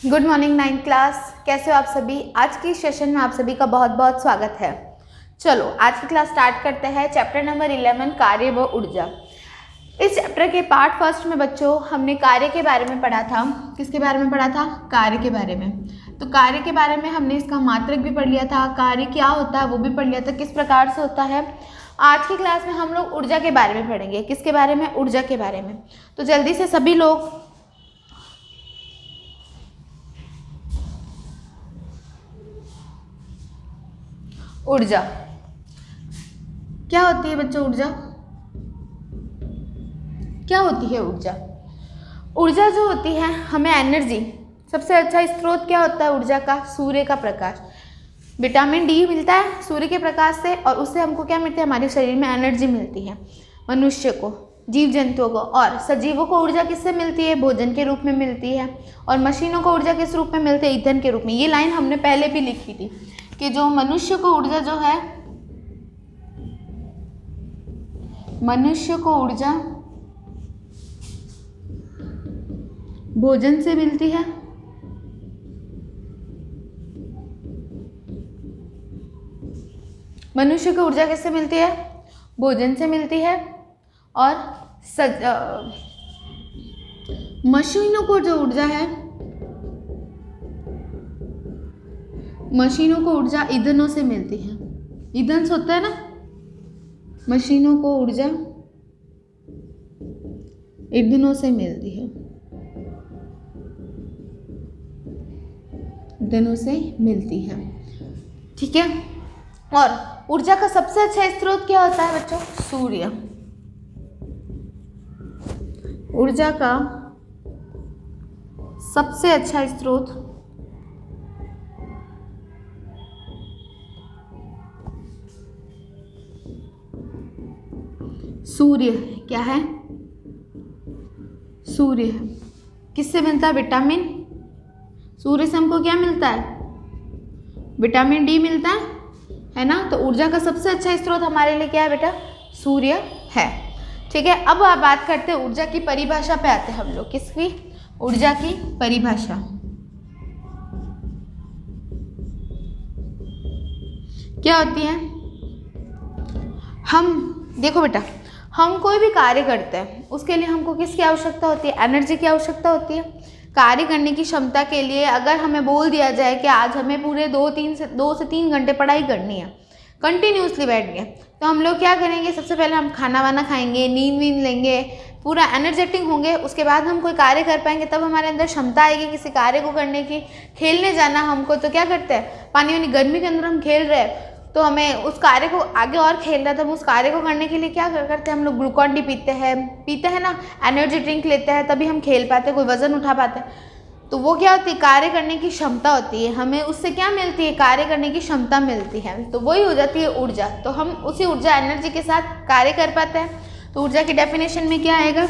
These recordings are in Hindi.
Good morning 9th class. कैसे हो आप सभी। आज की सेशन में आप सभी का बहुत बहुत स्वागत है। चलो आज की क्लास स्टार्ट करते हैं। चैप्टर नंबर 11 कार्य व ऊर्जा। इस चैप्टर के पार्ट फर्स्ट में बच्चों हमने कार्य के बारे में पढ़ा था। किसके बारे में पढ़ा था? कार्य के बारे में। तो कार्य के बारे में हमने इसका मात्रक भी पढ़ लिया था, कार्य क्या होता है वो भी पढ़ लिया था, किस प्रकार से होता है। आज की क्लास में हम लोग ऊर्जा के बारे में पढ़ेंगे। किसके बारे में? ऊर्जा के बारे में। तो जल्दी से सभी लोग ऊर्जा क्या होती है बच्चों? ऊर्जा क्या होती है? ऊर्जा जो होती है हमें एनर्जी, सबसे अच्छा स्रोत क्या होता है ऊर्जा का? सूर्य का प्रकाश। विटामिन डी मिलता है सूर्य के प्रकाश से और उससे हमको क्या मिलता है? हमारे शरीर में एनर्जी मिलती है। मनुष्य को, जीव जंतुओं को और सजीवों को ऊर्जा किससे मिलती है? भोजन के रूप में मिलती है। और मशीनों को ऊर्जा किस रूप में मिलती है? ईंधन के रूप में। ये लाइन हमने पहले भी लिखी थी कि जो मनुष्य को ऊर्जा जो है, मनुष्य को ऊर्जा भोजन से मिलती है। मनुष्य को ऊर्जा किससे मिलती है? भोजन से मिलती है। और मशीनों को जो ऊर्जा है, मशीनों को ऊर्जा ईंधनों से मिलती है। ईंधन से होता है ना। मशीनों को ऊर्जा ईंधनों से मिलती है, ईंधनों से मिलती है। ठीक है। और ऊर्जा का सबसे अच्छा स्रोत क्या होता है बच्चों? सूर्य। ऊर्जा का सबसे अच्छा स्रोत सूर्य। क्या है? सूर्य है। किससे मिलता है? विटामिन। सूर्य से हमको क्या मिलता है? विटामिन डी मिलता है ना। तो ऊर्जा का सबसे अच्छा स्रोत हमारे लिए क्या है बेटा? सूर्य है। ठीक है। अब आप बात करते हैं ऊर्जा की परिभाषा पे आते हैं हम लोग। किसकी? ऊर्जा की परिभाषा। क्या होती है? हम देखो बेटा, हम कोई भी कार्य करते हैं उसके लिए हमको किसकी आवश्यकता होती है? एनर्जी की आवश्यकता होती है। कार्य करने की क्षमता के लिए अगर हमें बोल दिया जाए कि आज हमें पूरे 2 से 3 घंटे पढ़ाई करनी है, कंटिन्यूसली बैठ गए, तो हम लोग क्या करेंगे? सबसे पहले हम खाना वाना खाएंगे, नींद वींद लेंगे, पूरा एनर्जेटिक होंगे, उसके बाद हम कोई कार्य कर पाएंगे, तब हमारे अंदर क्षमता आएगी किसी कार्य को करने की। खेलने जाना हमको तो क्या करते हैं? पानी वानी गर्मी के अंदर हम खेल रहे हैं तो हमें उस कार्य को आगे और खेलना था। हम उस कार्य को करने के लिए क्या करते हैं? हम लोग ग्लूकॉन डी पीते हैं ना, एनर्जी ड्रिंक लेते हैं, तभी हम खेल पाते हैं, कोई वजन उठा पाते हैं। तो वो क्या होती है? कार्य करने की क्षमता होती है। हमें उससे क्या मिलती है? कार्य करने की क्षमता मिलती है। तो वही हो जाती है ऊर्जा। तो हम उसी ऊर्जा एनर्जी के साथ कार्य कर पाते हैं। तो ऊर्जा की डेफिनेशन में क्या आएगा?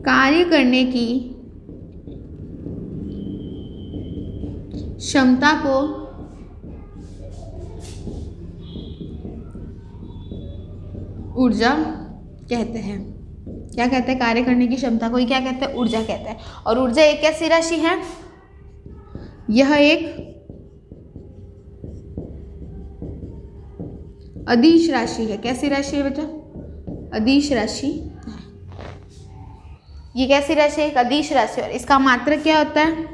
कार्य करने की क्षमता को ऊर्जा कहते हैं। क्या कहते हैं? कार्य करने की क्षमता को ही क्या कहते हैं? ऊर्जा कहते हैं। और ऊर्जा एक कैसी राशि है? यह एक अदिश राशि है। कैसी राशि है बेटा? अदिश राशि। ये कैसी राशि है? एक अदिश राशि। और इसका मात्रक क्या होता है?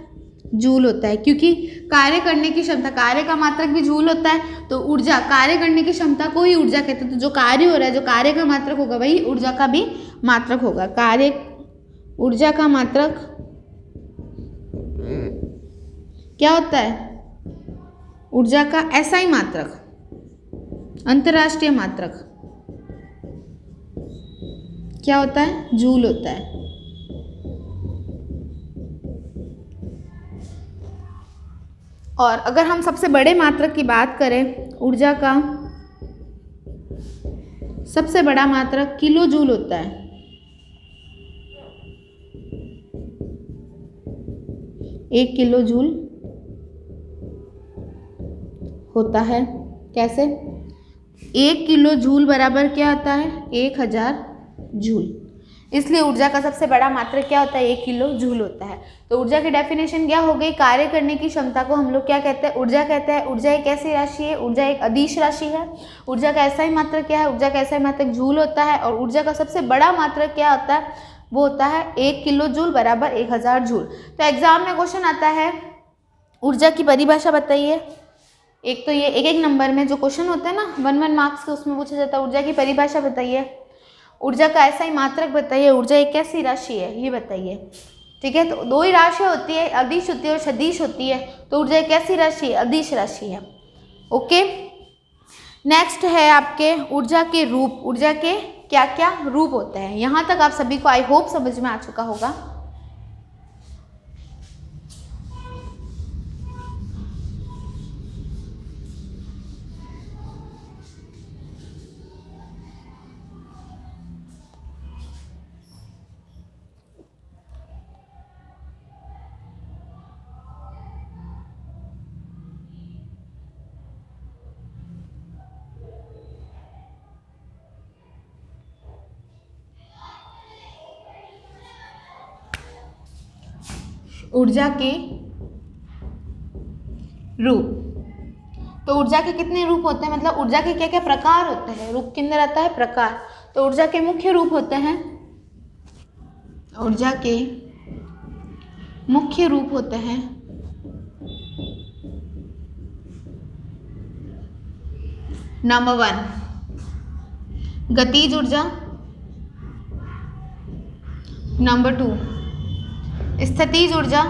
जूल होता है। क्योंकि कार्य करने की क्षमता, कार्य का मात्रक भी जूल होता है, तो ऊर्जा, कार्य करने की क्षमता को ही ऊर्जा कहते हैं। तो जो कार्य हो रहा है, जो कार्य का मात्रक होगा वही ऊर्जा का भी मात्रक होगा। कार्य, ऊर्जा का मात्रक क्या होता है? ऊर्जा का एसआई मात्रक, अंतरराष्ट्रीय मात्रक क्या होता है? जूल होता है। और अगर हम सबसे बड़े मात्रक की बात करें, ऊर्जा का सबसे बड़ा मात्रक किलो जूल होता है। एक किलो जूल होता है। कैसे? 1 किलो जूल बराबर क्या होता है? 1000 जूल। इसलिए ऊर्जा का सबसे बड़ा मात्रक क्या होता है, 1 किलो जूल होता है। तो ऊर्जा की डेफिनेशन क्या हो गई, कार्य करने की क्षमता को हम लोग क्या कहते हैं, ऊर्जा कहते हैं। ऊर्जा एक ऐसी राशि है, ऊर्जा एक अदिश राशि है। ऊर्जा का ऐसा ही मात्रक क्या है, ऊर्जा का ऐसा ही मात्रक जूल होता है। और ऊर्जा का सबसे बड़ा मात्रक क्या होता है, वो होता है 1 किलो जूल बराबर 1000 जूल। तो एग्जाम में क्वेश्चन आता है ऊर्जा की परिभाषा बताइए। एक तो ये एक नंबर में जो क्वेश्चन होता है ना 1 मार्क्स के, उसमें पूछा जाता है ऊर्जा की परिभाषा बताइए, ऊर्जा का ऐसा ही मात्रक बताइए, ऊर्जा एक कैसी राशि है ये बताइए। ठीक है, तो 2 ही राशि होती है, अदिश होती है और सदिश होती है। तो ऊर्जा एक कैसी राशि है, अदिश राशि है। ओके, नेक्स्ट है आपके ऊर्जा के रूप। ऊर्जा के क्या क्या रूप होते हैं, यहाँ तक आप सभी को आई होप समझ में आ चुका होगा। ऊर्जा के रूप, तो ऊर्जा के कितने रूप होते हैं, मतलब ऊर्जा के क्या क्या प्रकार होते हैं। रूप के अंदर आता है प्रकार। तो ऊर्जा के मुख्य रूप होते हैं, ऊर्जा के मुख्य रूप होते हैं नंबर 1 गतिज ऊर्जा, नंबर 2 स्थितिज ऊर्जा,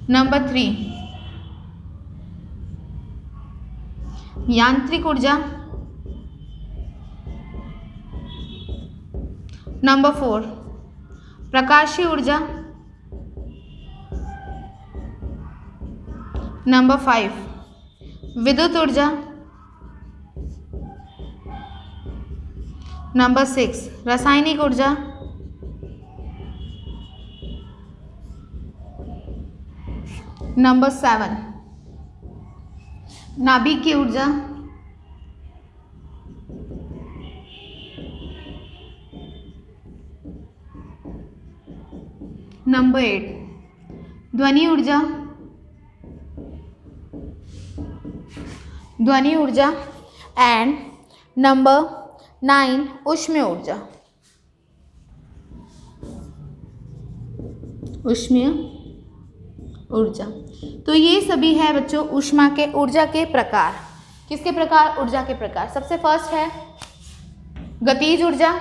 नंबर 3 यांत्रिक ऊर्जा, नंबर 4 प्रकाशीय ऊर्जा, नंबर 5 विद्युत ऊर्जा, नंबर 6 रासायनिक ऊर्जा, नंबर 7 नाभिकीय ऊर्जा, नंबर 8 ध्वनि ऊर्जा, ध्वनि ऊर्जा एंड नंबर 9 ऊष्मीय ऊर्जा, ऊष्मीय ऊर्जा। तो ये सभी है बच्चों ऊष्मा के ऊर्जा के प्रकार। किसके प्रकार, ऊर्जा के प्रकार। सबसे फर्स्ट है गतिज ऊर्जा,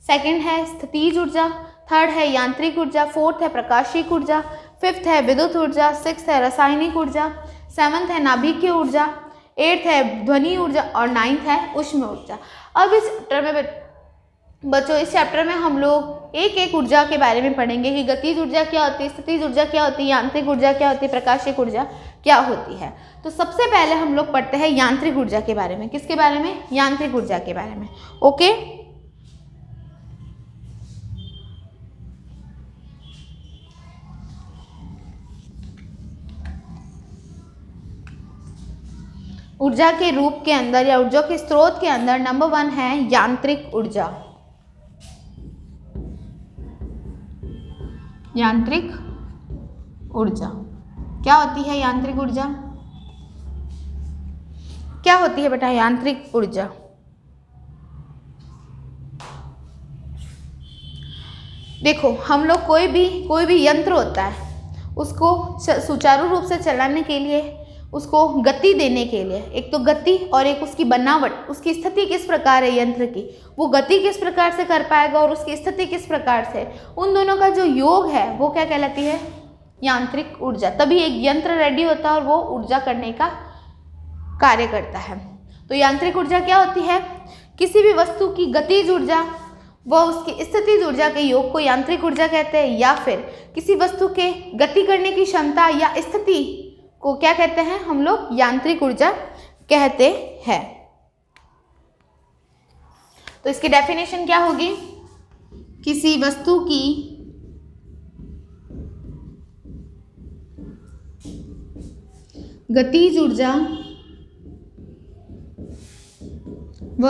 सेकंड है स्थितिज ऊर्जा, थर्ड है यांत्रिक ऊर्जा, फोर्थ है प्रकाशिक ऊर्जा, फिफ्थ है विद्युत ऊर्जा, सिक्स्थ है रासायनिक ऊर्जा, सेवंथ है नाभिकीय ऊर्जा, एट्थ है ध्वनि ऊर्जा और नाइन्थ है ऊष्मीय ऊर्जा। अब इस चैप्टर में बच्चों, इस चैप्टर में हम लोग एक एक ऊर्जा के बारे में पढ़ेंगे कि गतिज ऊर्जा क्या होती है, स्थितिज ऊर्जा क्या होती है, यांत्रिक ऊर्जा क्या होती है, प्रकाशिक ऊर्जा क्या होती है। तो सबसे पहले हम लोग पढ़ते हैं यांत्रिक ऊर्जा के बारे में। किसके बारे में, यांत्रिक ऊर्जा के बारे में। ओके, ऊर्जा के रूप के अंदर या ऊर्जा के स्रोत के अंदर नंबर 1 है यांत्रिक ऊर्जा। यांत्रिक ऊर्जा क्या होती है, यांत्रिक ऊर्जा क्या होती है बेटा, यांत्रिक ऊर्जा। देखो, हम लोग कोई भी यंत्र होता है, उसको सुचारू रूप से चलाने के लिए, उसको गति देने के लिए, एक तो गति और एक उसकी बनावट, उसकी स्थिति किस प्रकार है यंत्र की, वो गति किस प्रकार से कर पाएगा और उसकी स्थिति किस प्रकार से, उन दोनों का जो योग है वो क्या कहलाती है, यांत्रिक ऊर्जा। तभी एक यंत्र रेडी होता है और वो ऊर्जा करने का कार्य करता है। तो यांत्रिक ऊर्जा क्या होती है, किसी भी वस्तु की गतिज ऊर्जा व उसकी स्थितिज ऊर्जा के योग को यांत्रिक ऊर्जा कहते हैं, या फिर किसी वस्तु के गति करने की क्षमता या स्थिति को क्या कहते हैं हम लोग, यांत्रिक ऊर्जा कहते हैं। तो इसकी डेफिनेशन क्या होगी, किसी वस्तु की गतिज ऊर्जा व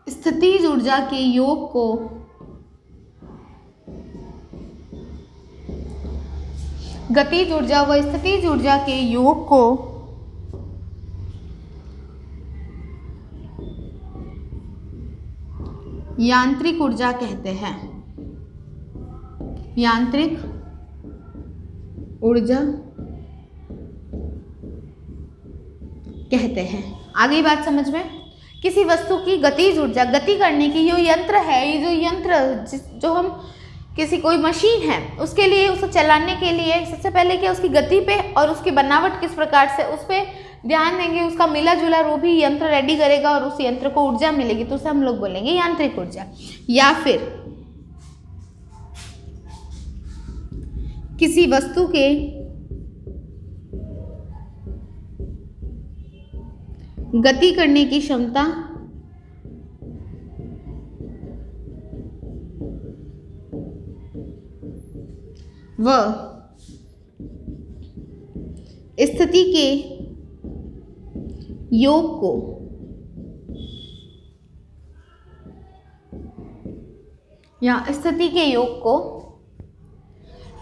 स्थितिज ऊर्जा के योग को गतिज ऊर्जा व स्थितिज ऊर्जा के योग को यांत्रिक ऊर्जा कहते हैं। यांत्रिक ऊर्जा कहते हैं। आगे बात समझ में। किसी वस्तु की गतिज ऊर्जा, गति करने की जो यंत्र है, ये जो यंत्र जो हम किसी कोई मशीन है उसके लिए, उसे चलाने के लिए सबसे पहले क्या उसकी गति पे और उसकी बनावट किस प्रकार से उस पर ध्यान देंगे, उसका मिला जुला रूप ही यंत्र रेडी करेगा और उस यंत्र को ऊर्जा मिलेगी, तो उसे हम लोग बोलेंगे यांत्रिक ऊर्जा। या फिर किसी वस्तु के गति करने की क्षमता व स्थिति के योग को या स्थिति के योग को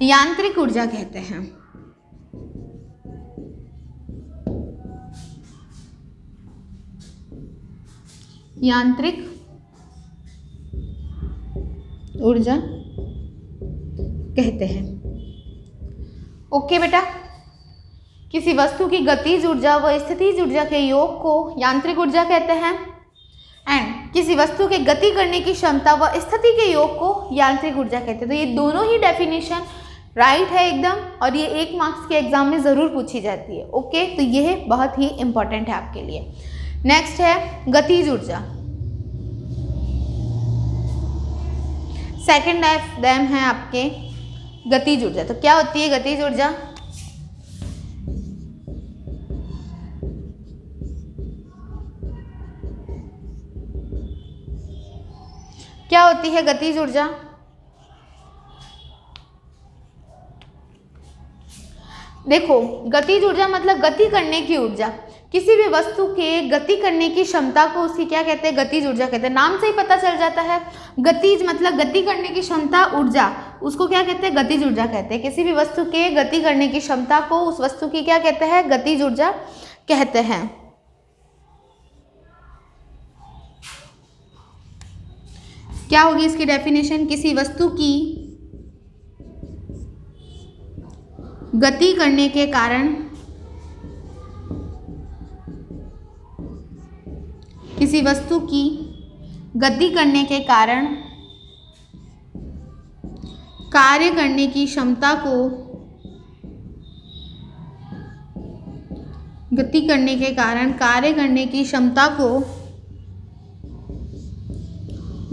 यांत्रिक ऊर्जा कहते हैं। यांत्रिक ऊर्जा कहते हैं। ओके बेटा, किसी वस्तु की गतिज ऊर्जा व स्थितिज ऊर्जा के योग को यांत्रिक ऊर्जा कहते हैं एंड किसी वस्तु के गति करने की क्षमता व स्थिति के योग को यांत्रिक ऊर्जा कहते हैं। तो ये दोनों ही डेफिनेशन राइट है एकदम, और ये 1 मार्क्स के एग्जाम में ज़रूर पूछी जाती है। ओके, तो यह बहुत ही इंपॉर्टेंट है आपके लिए। नेक्स्ट है गतिज ऊर्जा। सेकेंड ऑफ देम है आपके गतिज ऊर्जा। तो क्या होती है गतिज ऊर्जा? क्या होती है गतिज ऊर्जा? देखो, गतिज ऊर्जा मतलब गति करने की ऊर्जा। किसी भी वस्तु के गति करने की क्षमता को उसकी क्या कहते हैं? गतिज ऊर्जा कहते हैं। नाम से ही पता चल जाता है, गतिज मतलब गति करने की क्षमता, ऊर्जा, उसको क्या कहते हैं? गतिज ऊर्जा कहते हैं। किसी भी वस्तु के गति करने की क्षमता को उस वस्तु की क्या कहते हैं? गतिज ऊर्जा कहते हैं। क्या होगी इसकी डेफिनेशन? किसी वस्तु की गति करने के कारण, किसी वस्तु की गति करने के कारण कार्य करने की क्षमता को, गति करने के कारण कार्य करने की क्षमता को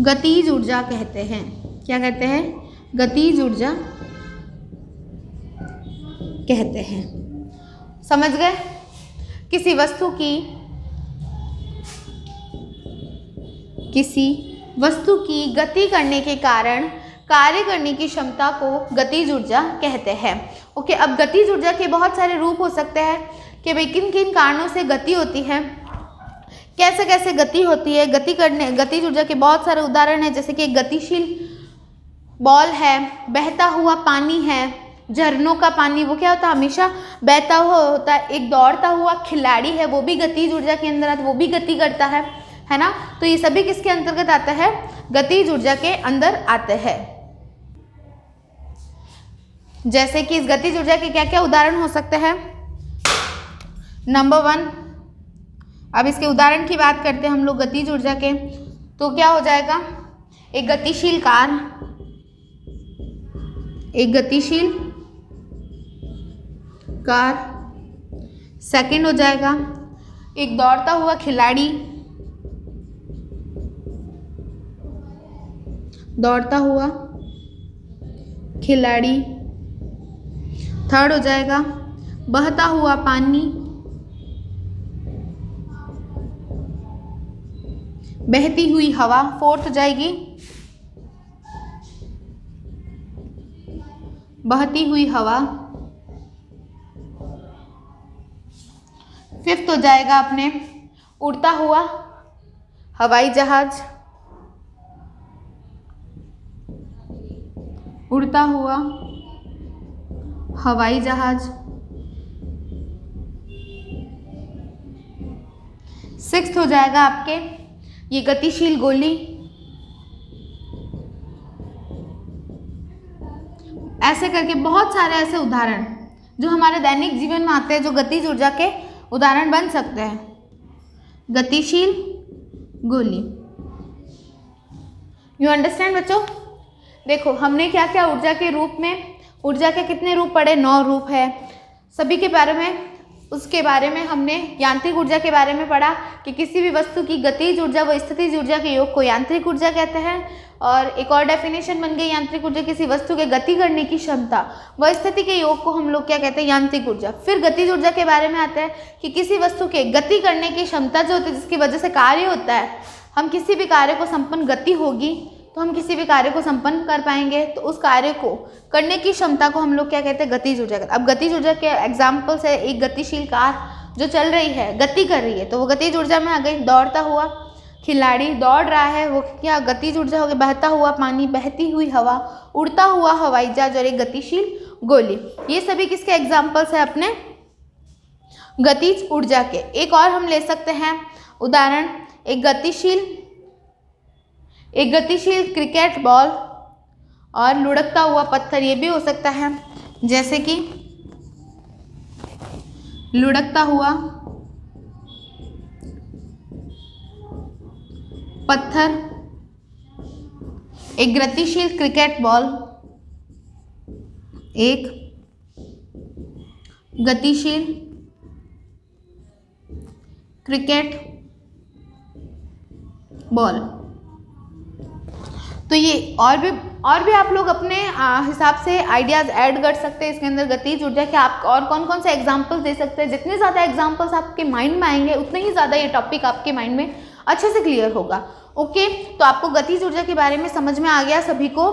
गतिज ऊर्जा कहते हैं। क्या कहते हैं? गतिज ऊर्जा कहते हैं। समझ गए? किसी वस्तु की गति करने के कारण कार्य करने की क्षमता को गतिज ऊर्जा कहते हैं। ओके, अब गतिज ऊर्जा के बहुत सारे रूप हो सकते हैं कि भाई किन किन कारणों से गति होती है, कैसे कैसे गति होती है। गतिज ऊर्जा के बहुत सारे उदाहरण हैं, जैसे कि एक गतिशील बॉल है, बहता हुआ पानी है, झरनों का पानी वो क्या होता है? हमेशा बहता हुआ होता है। एक दौड़ता हुआ खिलाड़ी है, वो भी गतिज ऊर्जा के अंदर आता है, वो भी गति करता है ना। तो ये सभी किसके अंतर्गत आता है? गतिज ऊर्जा के अंदर आते हैं। जैसे कि इस गतिज ऊर्जा के क्या क्या उदाहरण हो सकते हैं? नंबर 1, अब इसके उदाहरण की बात करते हैं हम लोग गतिज ऊर्जा के, तो क्या हो जाएगा? एक गतिशील कार, एक गतिशील कार। सेकंड हो जाएगा एक दौड़ता हुआ खिलाड़ी, दौड़ता हुआ खिलाड़ी। थर्ड हो जाएगा बहता हुआ पानी, बहती हुई हवा। फोर्थ हो जाएगी बहती हुई हवा। फिफ्थ हो जाएगा अपने उड़ता हुआ हवाई जहाज, उड़ता हुआ हवाई जहाज। सिक्स्थ हो जाएगा आपके ये गतिशील गोली। ऐसे करके बहुत सारे ऐसे उदाहरण जो हमारे दैनिक जीवन में आते हैं, जो गतिज ऊर्जा के उदाहरण बन सकते हैं। गतिशील गोली, यू अंडरस्टैंड बच्चों। देखो हमने क्या क्या ऊर्जा के रूप में, ऊर्जा के कितने रूप पढ़े, 9 रूप है सभी के बारे में। उसके बारे में हमने यांत्रिक ऊर्जा के बारे में पढ़ा कि किसी भी वस्तु की गतिज ऊर्जा व स्थितिज ऊर्जा के योग को यांत्रिक ऊर्जा कहते हैं। और एक और डेफिनेशन बन गई यांत्रिक ऊर्जा, किसी वस्तु के गति करने की क्षमता व स्थिति के योग को हम लोग क्या कहते हैं, यांत्रिक ऊर्जा। फिर गतिज ऊर्जा के बारे में आता है कि किसी वस्तु के गति करने की क्षमता जो होती है, जिसकी वजह से कार्य होता है, हम किसी भी कार्य को संपन्न, गति होगी तो हम किसी भी कार्य को संपन्न कर पाएंगे, तो उस कार्य को करने की क्षमता को हम लोग क्या कहते हैं, गतिज ऊर्जा। अब गतिज ऊर्जा के एग्जाम्पल्स है, एक गतिशील कार जो चल रही है, गति कर रही है, तो वो गतिज ऊर्जा में आ गई। दौड़ता हुआ खिलाड़ी दौड़ रहा है, वो क्या गतिज ऊर्जा हो गई। बहता हुआ पानी, बहती हुई हवा, उड़ता हुआ हवाई जहाज और एक गतिशील गोली, ये सभी किसके एग्जाम्पल्स है, अपने गतिज ऊर्जा के। एक और हम ले सकते हैं उदाहरण, एक गतिशील क्रिकेट बॉल और लुढ़कता हुआ पत्थर, ये भी हो सकता है। जैसे कि लुढ़कता हुआ पत्थर, एक गतिशील क्रिकेट बॉल, एक गतिशील क्रिकेट बॉल। तो ये और भी आप लोग अपने हिसाब से आइडियाज़ ऐड कर सकते हैं इसके अंदर गतिज ऊर्जा के। आप और कौन कौन से एग्जांपल्स दे सकते हैं। जितने ज़्यादा एग्जांपल्स आपके माइंड में आएंगे उतने ही ज़्यादा ये टॉपिक आपके माइंड में अच्छे से क्लियर होगा। ओके, तो आपको गतिज ऊर्जा के बारे में समझ में आ गया सभी को।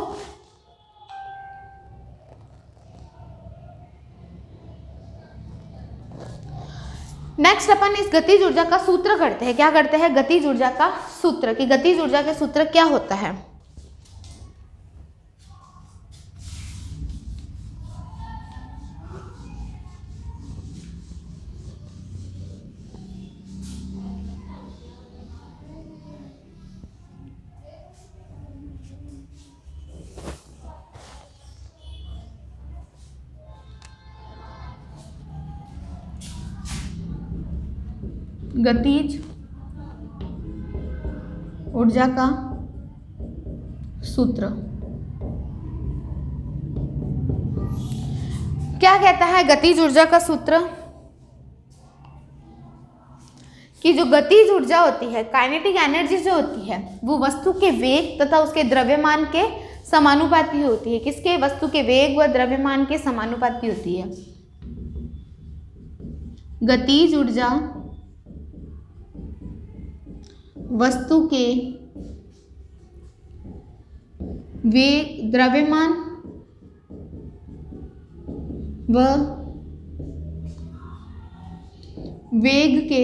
नेक्स्ट अपन इस गतिज ऊर्जा का सूत्र करते हैं। क्या करते हैं, गतिज ऊर्जा का सूत्र, कि गतिज ऊर्जा का सूत्र क्या होता है। गतिज ऊर्जा का सूत्र क्या कहता है। गतिज ऊर्जा का सूत्र कि जो गतिज ऊर्जा होती है, काइनेटिक एनर्जी जो होती है, वो वस्तु के वेग तथा उसके द्रव्यमान के समानुपाती होती है। किसके, वस्तु के वेग व द्रव्यमान के समानुपाती होती है। गतिज ऊर्जा वस्तु के वेग, द्रव्यमान व वेग के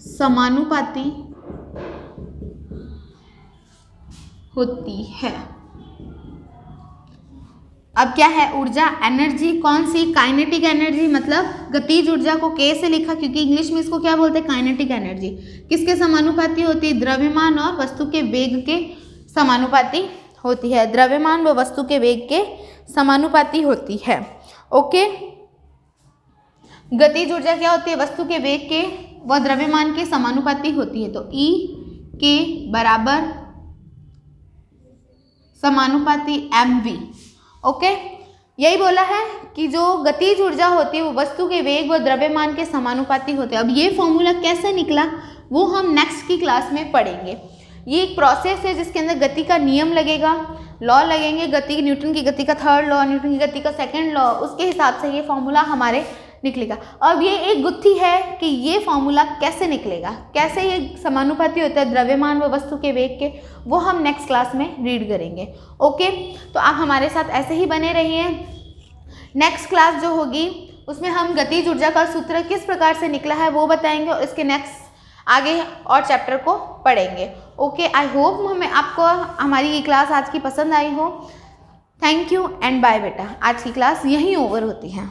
समानुपाती होती है। अब क्या है, ऊर्जा एनर्जी कौन सी, काइनेटिक एनर्जी, मतलब गतिज ऊर्जा को के से लिखा क्योंकि इंग्लिश में इसको क्या बोलते हैं, काइनेटिक एनर्जी। किसके समानुपाती होती है, द्रव्यमान और वस्तु के वेग के समानुपाती होती है। द्रव्यमान व वस्तु के वेग के समानुपाती होती है। ओके, गतिज ऊर्जा क्या होती है, वस्तु के वेग के व द्रव्यमान के समानुपाती होती है। तो E के बराबर समानुपाती mv। ओके, यही बोला है कि जो गतिज ऊर्जा होती है वो वस्तु के वेग व द्रव्यमान के समानुपाती होते हैं। अब ये फॉर्मूला कैसे निकला वो हम नेक्स्ट की क्लास में पढ़ेंगे। ये एक प्रोसेस है जिसके अंदर गति का नियम लगेगा, लॉ लगेंगे, गति, न्यूटन की गति का थर्ड लॉ, न्यूटन की गति का सेकंड लॉ, उसके हिसाब से ये फॉर्मूला हमारे निकलेगा। अब ये एक गुत्थी है कि ये फॉर्मूला कैसे निकलेगा, कैसे ये समानुपाती होता है द्रव्यमान व वस्तु के वेग के, वो हम नेक्स्ट क्लास में रीड करेंगे। ओके, तो आप हमारे साथ ऐसे ही बने रहिए। नेक्स्ट क्लास जो होगी उसमें हम गतिज ऊर्जा का सूत्र किस प्रकार से निकला है वो बताएंगे और इसके नेक्स्ट आगे और चैप्टर को पढ़ेंगे। ओके, आई होप हमें आपको हमारी ये क्लास आज की पसंद आई हो। थैंक यू एंड बाय बेटा। आज की क्लास यहीं ओवर होती है।